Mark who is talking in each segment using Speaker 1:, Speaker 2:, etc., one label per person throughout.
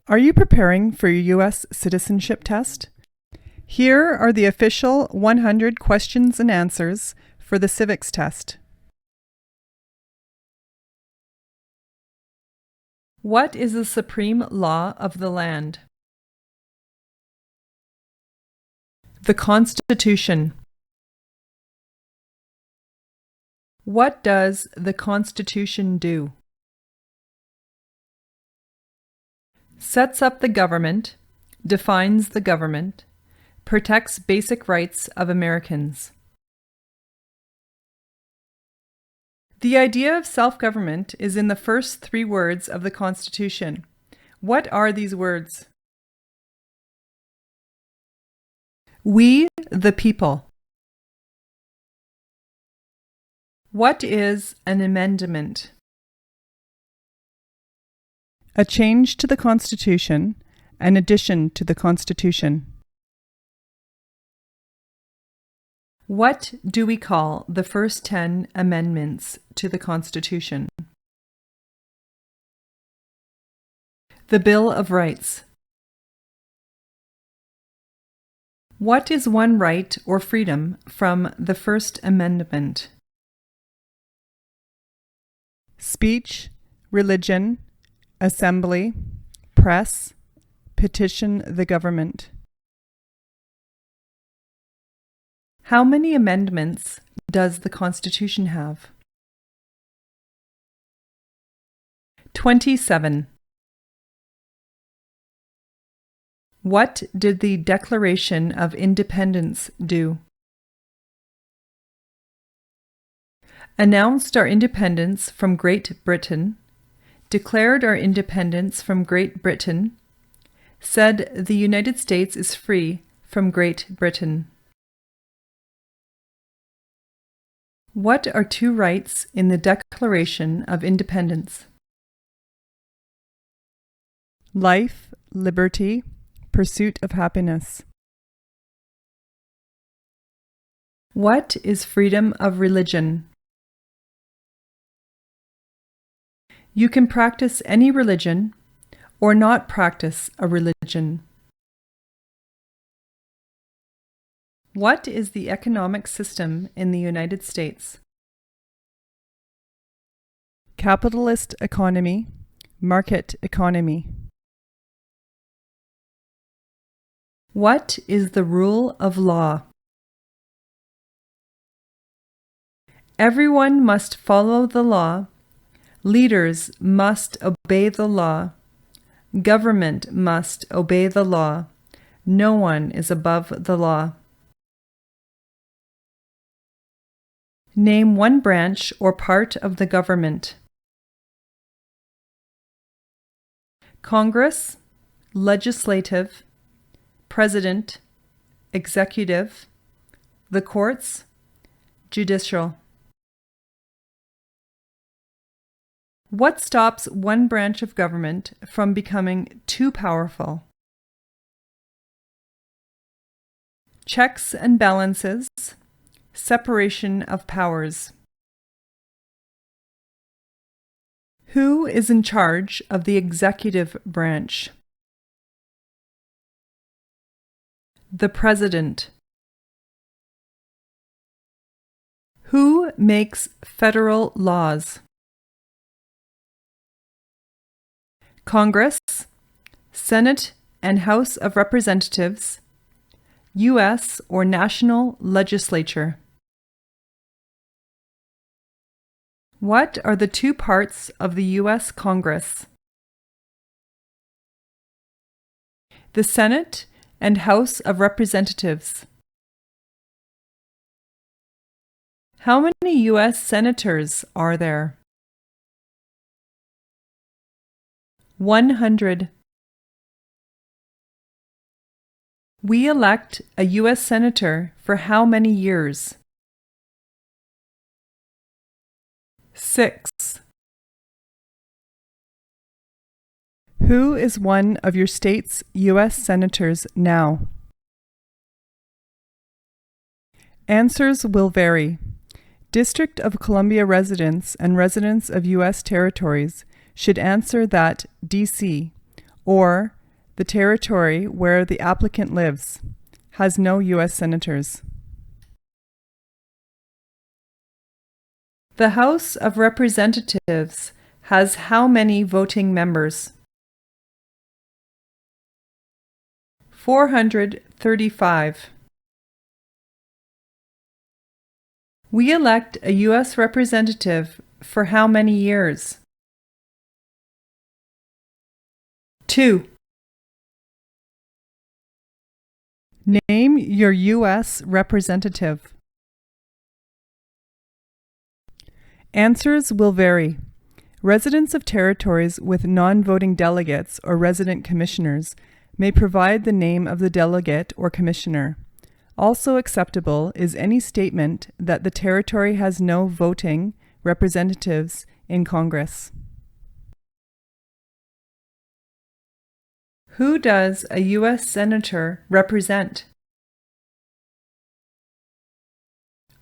Speaker 1: Are you preparing for your US Citizenship Test? Here are the official 100 questions and answers for the Civics Test. What is the supreme law of the land? The Constitution. What does the Constitution do? Sets up the government, defines the government, protects basic rights of Americans. The idea of self-government is in the first 3 words of the Constitution. What are these words? We, the people. What is an amendment? A change to the Constitution, an addition to the Constitution. What do we call the first 10 amendments to the Constitution? The Bill of Rights. What is one right or freedom from the First Amendment? Speech, religion, assembly, press, petition the government. How many amendments does the Constitution have? 27. What did the Declaration of Independence do? Announced our independence from Great Britain, declared our independence from Great Britain, said the United States is free from Great Britain. What are 2 rights in the Declaration of Independence? Life, liberty, pursuit of happiness. What is freedom of religion? You can practice any religion or not practice a religion. What is the economic system in the United States? Capitalist economy, market economy. What is the rule of law? Everyone must follow the law. Leaders must obey the law. Government must obey the law. No one is above the law. Name one branch or part of the government. Congress, legislative, president, executive, the courts, judicial. What stops one branch of government from becoming too powerful? Checks and balances, separation of powers. Who is in charge of the executive branch? The President. Who makes federal laws? Congress, Senate and House of Representatives, U.S. or national legislature. What are the 2 parts of the U.S. Congress? The Senate and House of Representatives. How many U.S. senators are there? 100. We elect a U.S. Senator for how many years? 6. Who is one of your state's U.S. Senators now? Answers will vary. District of Columbia residents and residents of U.S. territories should answer that D.C. or The territory where the applicant lives has no U.S. senators. The House of Representatives has how many voting members? 435. We elect a U.S. representative for how many years? 2. Name your U.S. representative. Answers will vary. Residents of territories with non-voting delegates or resident commissioners may provide the name of the delegate or commissioner. Also acceptable is any statement that the territory has no voting representatives in Congress. Who does a U.S. Senator represent?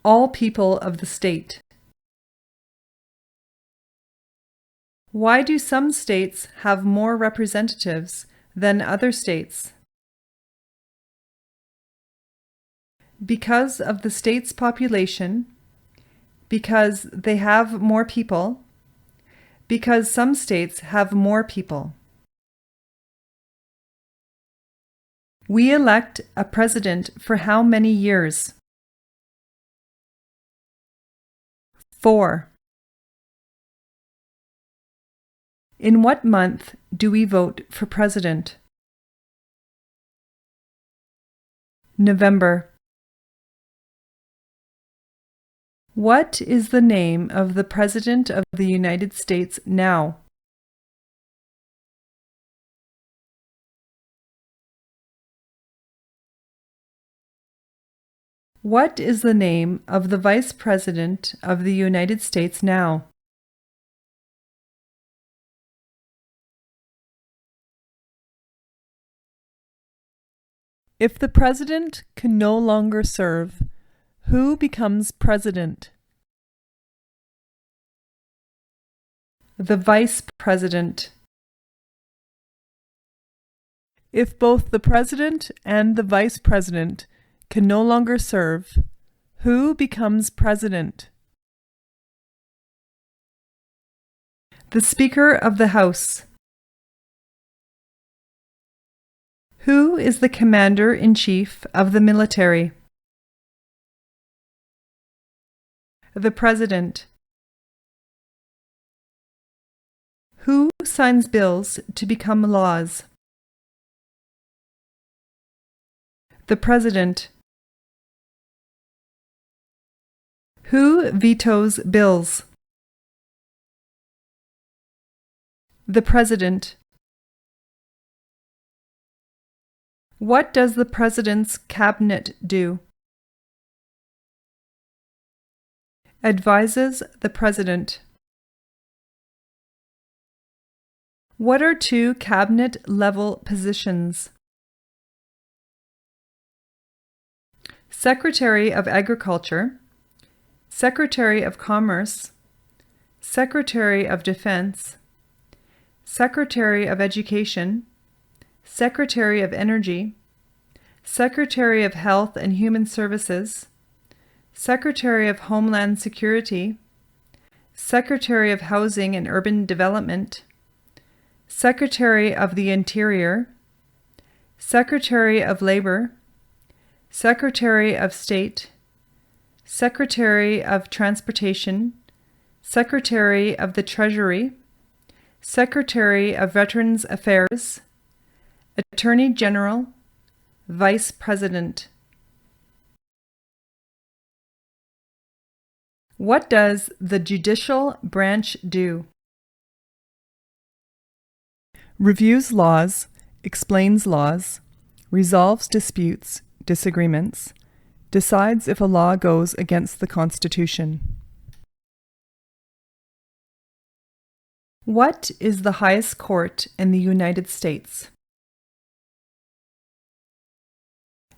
Speaker 1: All people of the state. Why do some states have more representatives than other states? Because of the state's population, because they have more people, because some states have more people. We elect a president for how many years? 4. In what month do we vote for president? November. What is the name of the President of the United States now? What is the name of the Vice President of the United States now? If the President can no longer serve, who becomes President? The Vice President. If both the President and the Vice President can no longer serve, who becomes President? The Speaker of the House. Who is the Commander-in-Chief of the military? The President. Who signs bills to become laws? The President. Who vetoes bills? The President. What does the President's cabinet do? Advises the President. What are two cabinet-level positions? Secretary of Agriculture, Secretary of Commerce, Secretary of Defense, Secretary of Education, Secretary of Energy, Secretary of Health and Human Services, Secretary of Homeland Security, Secretary of Housing and Urban Development, Secretary of the Interior, Secretary of Labor, Secretary of State, Secretary of Transportation, Secretary of the Treasury, Secretary of Veterans Affairs, Attorney General, Vice President. What does the judicial branch do? Reviews laws, explains laws, resolves disputes, disagreements, decides if a law goes against the Constitution. What is the highest court in the United States?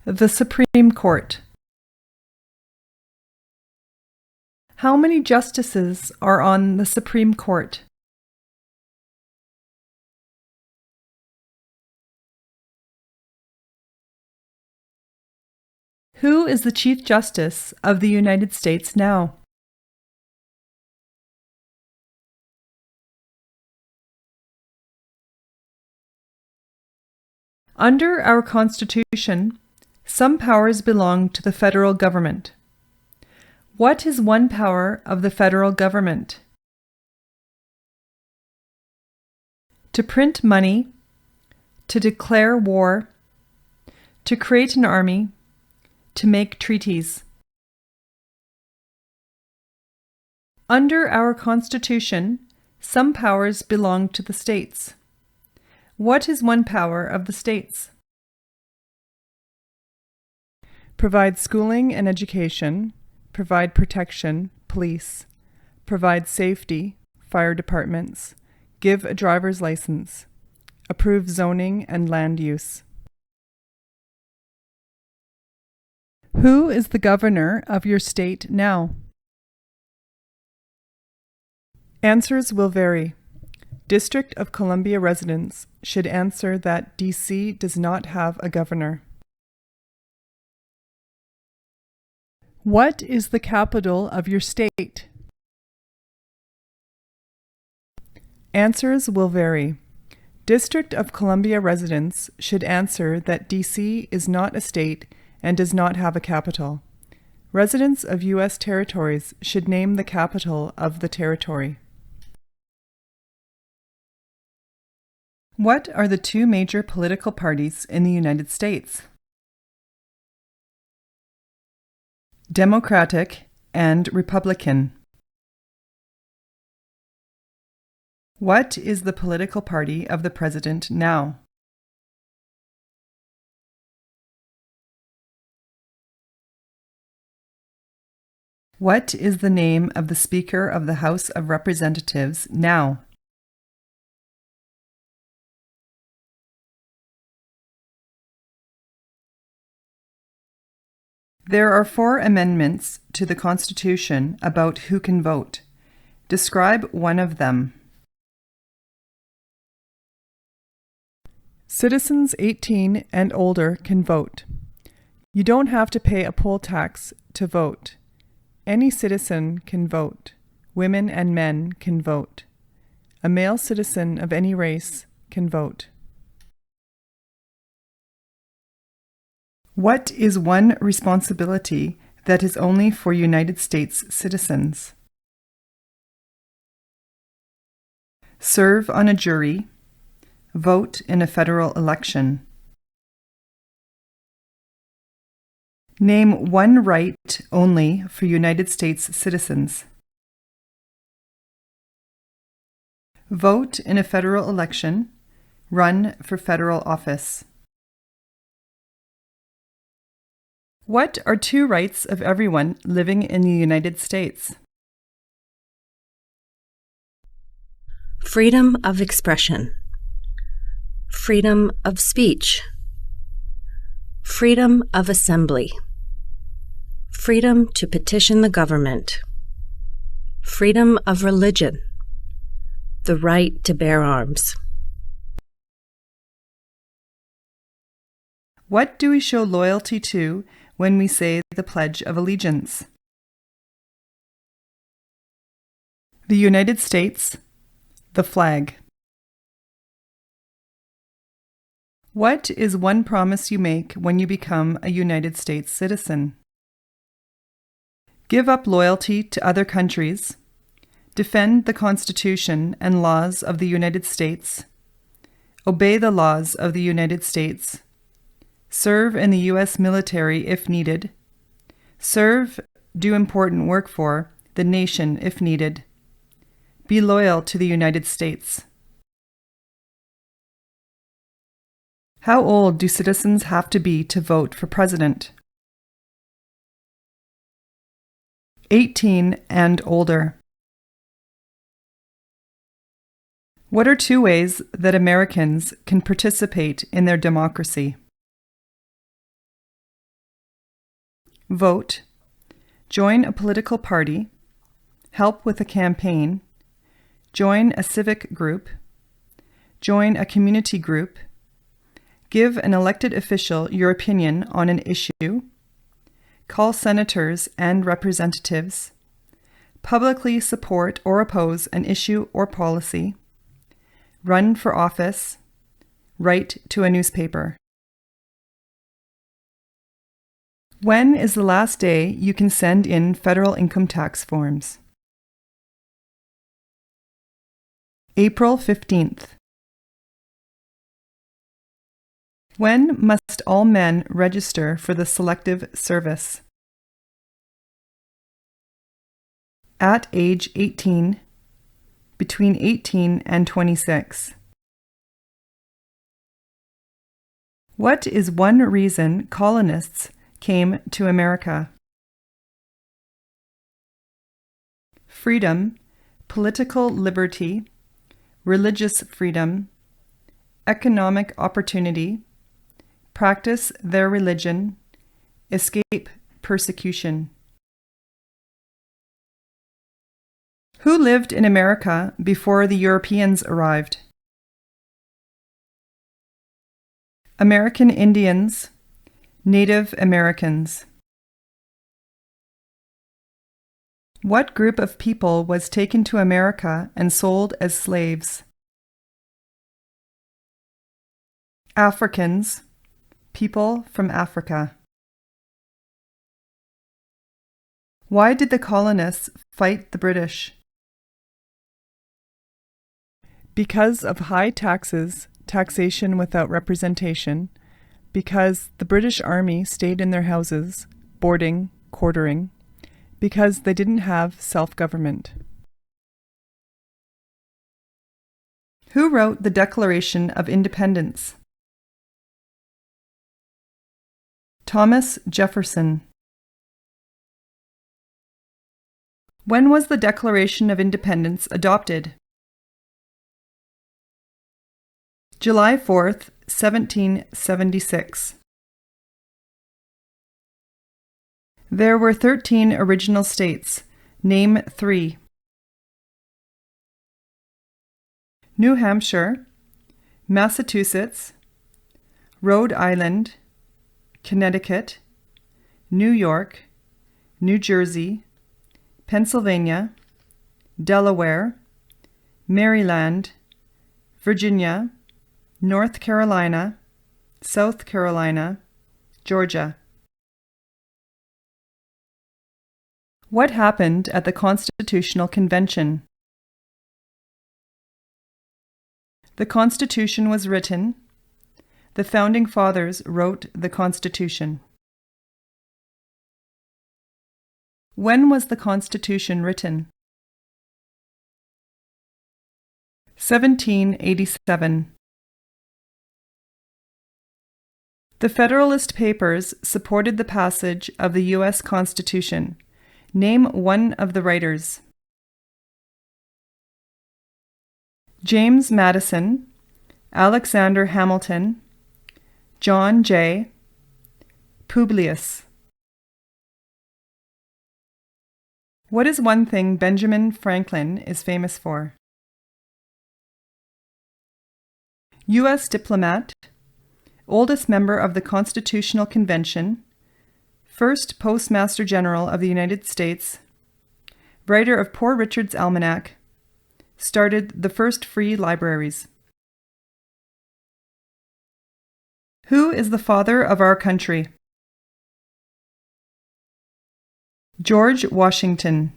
Speaker 1: The Supreme Court. How many justices are on the Supreme Court? Who is the Chief Justice of the United States now? Under our Constitution, some powers belong to the federal government. What is one power of the federal government? To print money, to declare war, to create an army, to make treaties. Under our Constitution, some powers belong to the states. What is one power of the states? Provide schooling and education, provide protection, police, provide safety, fire departments, give a driver's license, approve zoning and land use. Who is the governor of your state now? Answers will vary. District of Columbia residents should answer that DC does not have a governor. What is the capital of your state? Answers will vary. District of Columbia residents should answer that DC is not a state and does not have a capital. Residents of US territories should name the capital of the territory. What are the two major political parties in the United States? Democratic and Republican. What is the political party of the president now? What is the name of the Speaker of the House of Representatives now? There are 4 amendments to the Constitution about who can vote. Describe one of them. Citizens 18 and older can vote. You don't have to pay a poll tax to vote. Any citizen can vote. Women and men can vote. A male citizen of any race can vote. What is one responsibility that is only for United States citizens? Serve on a jury. Vote in a federal election. Name one right only for United States citizens. Vote in a federal election. Run for federal office. What are 2 rights of everyone living in the United States?
Speaker 2: Freedom of expression, freedom of speech, freedom of assembly, freedom to petition the government, freedom of religion, the right to bear arms.
Speaker 1: What do we show loyalty to when we say the Pledge of Allegiance? The United States, the flag. What is one promise you make when you become a United States citizen? Give up loyalty to other countries, defend the Constitution and laws of the United States, obey the laws of the United States, serve in the U.S. military if needed, do important work for the nation if needed, be loyal to the United States. How old do citizens have to be to vote for president? 18 and older. What are 2 ways that Americans can participate in their democracy? Vote, join a political party, help with a campaign, join a civic group, join a community group, give an elected official your opinion on an issue, call senators and representatives, publicly support or oppose an issue or policy, run for office, write to a newspaper. When is the last day you can send in federal income tax forms? April 15th. When must all men register for the Selective Service? At age 18, between 18 and 26. What is one reason colonists came to America? Freedom, political liberty, religious freedom, economic opportunity, practice their religion, escape persecution. Who lived in America before the Europeans arrived? American Indians, Native Americans. What group of people was taken to America and sold as slaves? Africans, people from Africa. Why did the colonists fight the British? Because of high taxes, taxation without representation, because the British Army stayed in their houses, boarding, quartering, because they didn't have self-government. Who wrote the Declaration of Independence? Thomas Jefferson. When was the Declaration of Independence adopted? July 4th, 1776. There were 13 original states. Name 3. New Hampshire, Massachusetts, Rhode Island, Connecticut, New York, New Jersey, Pennsylvania, Delaware, Maryland, Virginia, North Carolina, South Carolina, Georgia. What happened at the Constitutional Convention? The Constitution was written. The Founding Fathers wrote the Constitution. When was the Constitution written? 1787. The Federalist Papers supported the passage of the US Constitution. Name one of the writers. James Madison, Alexander Hamilton, John Jay, Publius. What is one thing Benjamin Franklin is famous for? U.S. diplomat, oldest member of the Constitutional Convention, first Postmaster General of the United States, writer of Poor Richard's Almanac, started the first free libraries. Who is the father of our country? George Washington.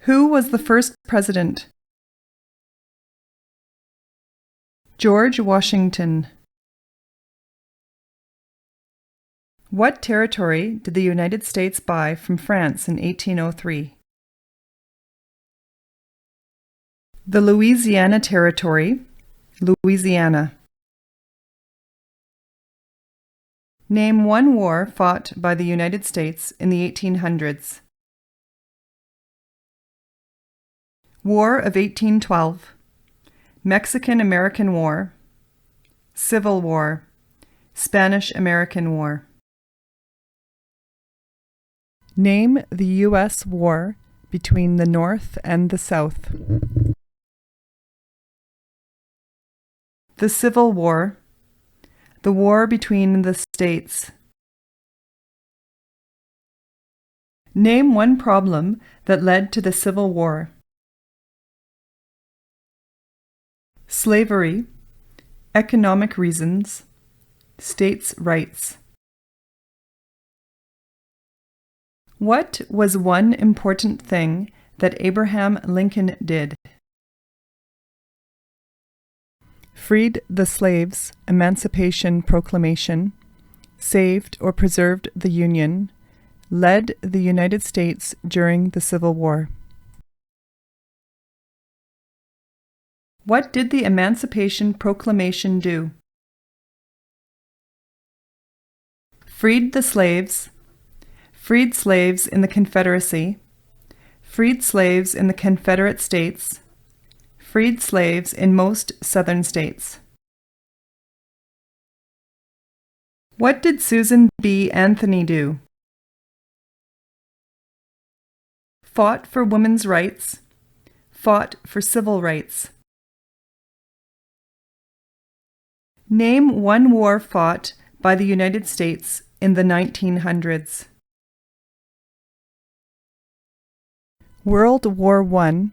Speaker 1: Who was the first president? George Washington. What territory did the United States buy from France in 1803? The Louisiana Territory, Louisiana. Name one war fought by the United States in the 1800s. War of 1812, Mexican-American War, Civil War, Spanish-American War. Name the U.S. war between the North and the South. The Civil War, the war between the states, Name one problem that led to the Civil War. Slavery, economic reasons, states' rights. What was one important thing that Abraham Lincoln did? Freed the slaves, Emancipation Proclamation, saved or preserved the Union, led the United States during the Civil War. What did the Emancipation Proclamation do? Freed the slaves, freed slaves in the Confederacy, freed slaves in the Confederate States, freed slaves in most Southern states. What did Susan B. Anthony do? Fought for women's rights, fought for civil rights. Name one war fought by the United States in the 1900s. World War I,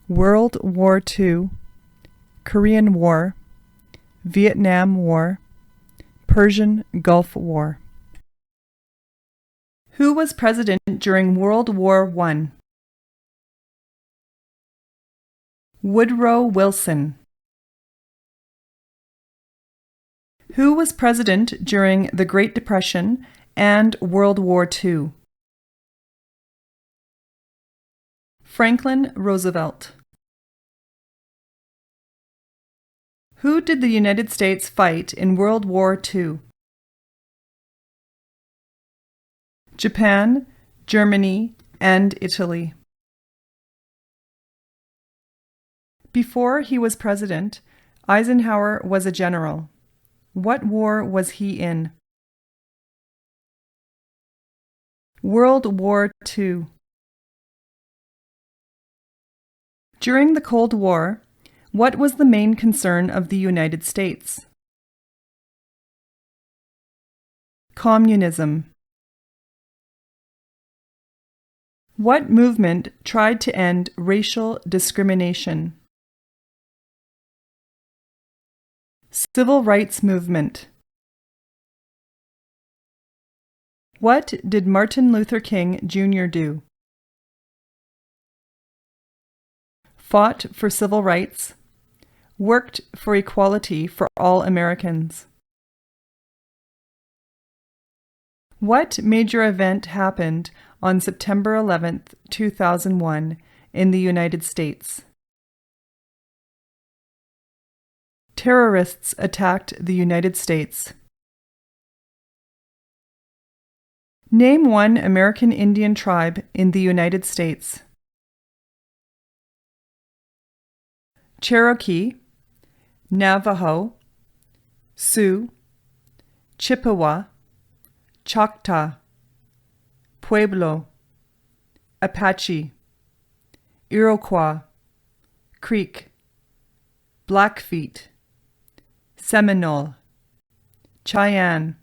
Speaker 1: World War II, Korean War, Vietnam War, Persian Gulf War. Who was president during World War I? Woodrow Wilson. Who was president during the Great Depression and World War II? Franklin Roosevelt. Who did the United States fight in World War II? Japan, Germany, and Italy. Before he was president, Eisenhower was a general. What war was he in? World War II. During the Cold War, what was the main concern of the United States? Communism. What movement tried to end racial discrimination? Civil rights movement. What did Martin Luther King Jr. do? Fought for civil rights, worked for equality for all Americans. What major event happened on September 11, 2001, in the United States? Terrorists attacked the United States. Name one American Indian tribe in the United States. Cherokee, Navajo, Sioux, Chippewa, Choctaw, Pueblo, Apache, Iroquois, Creek, Blackfeet, Seminole, Cheyenne,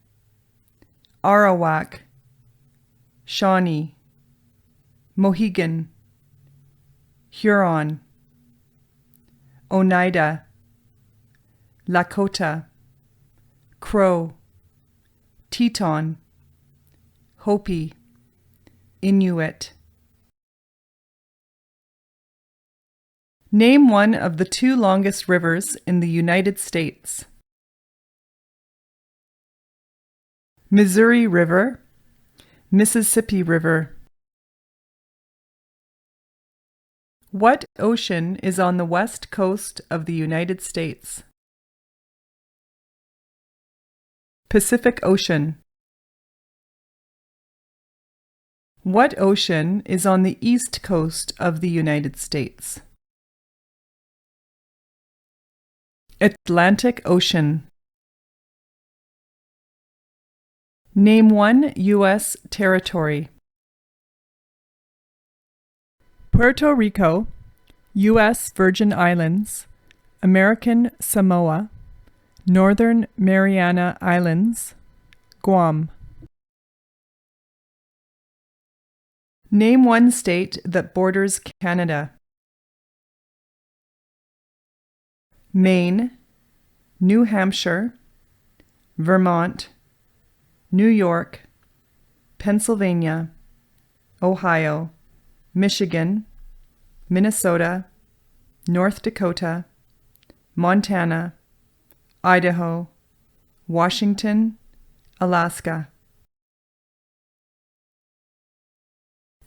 Speaker 1: Arawak, Shawnee, Mohegan, Huron, Oneida, Lakota, Crow, Teton, Hopi, Inuit. Name one of the two longest rivers in the United States. Missouri River, Mississippi River. What ocean is on the west coast of the United States? Pacific Ocean. What ocean is on the east coast of the United States? Atlantic Ocean. Name one U.S. territory. Puerto Rico, U.S. Virgin Islands, American Samoa, Northern Mariana Islands, Guam. Name one state that borders Canada. Maine, New Hampshire, Vermont, New York, Pennsylvania, Ohio, Michigan, Minnesota, North Dakota, Montana, Idaho, Washington, Alaska.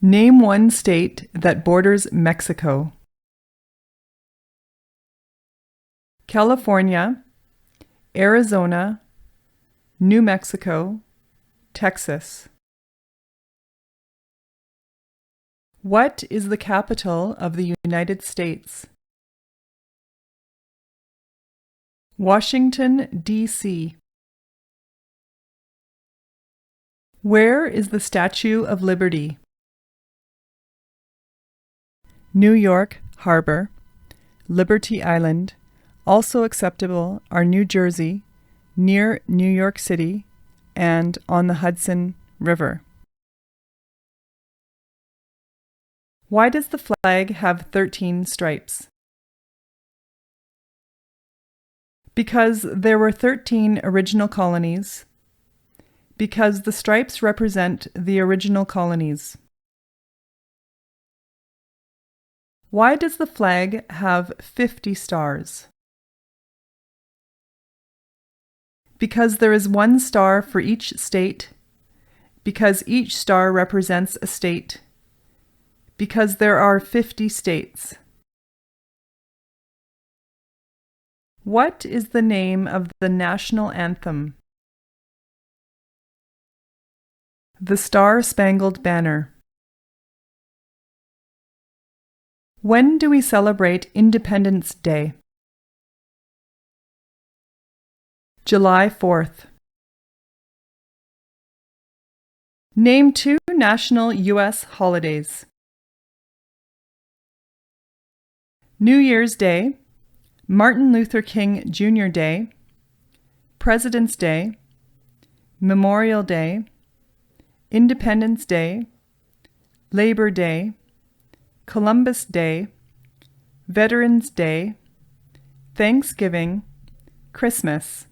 Speaker 1: Name one state that borders Mexico. California, Arizona, New Mexico, Texas. What is the capital of the United States? Washington, D.C. Where is the Statue of Liberty? New York Harbor, Liberty Island. Also acceptable are New Jersey, near New York City, and on the Hudson River. Why does the flag have 13 stripes? Because there were 13 original colonies. Because the stripes represent the original colonies. Why does the flag have 50 stars? Because there is one star for each state. Because each star represents a state. Because there are 50 states. What is the name of the national anthem? The Star-Spangled Banner. When do we celebrate Independence Day? July 4th. Name 2 national U.S. holidays. New Year's Day, Martin Luther King Jr. Day, President's Day, Memorial Day, Independence Day, Labor Day, Columbus Day, Veterans Day, Thanksgiving, Christmas.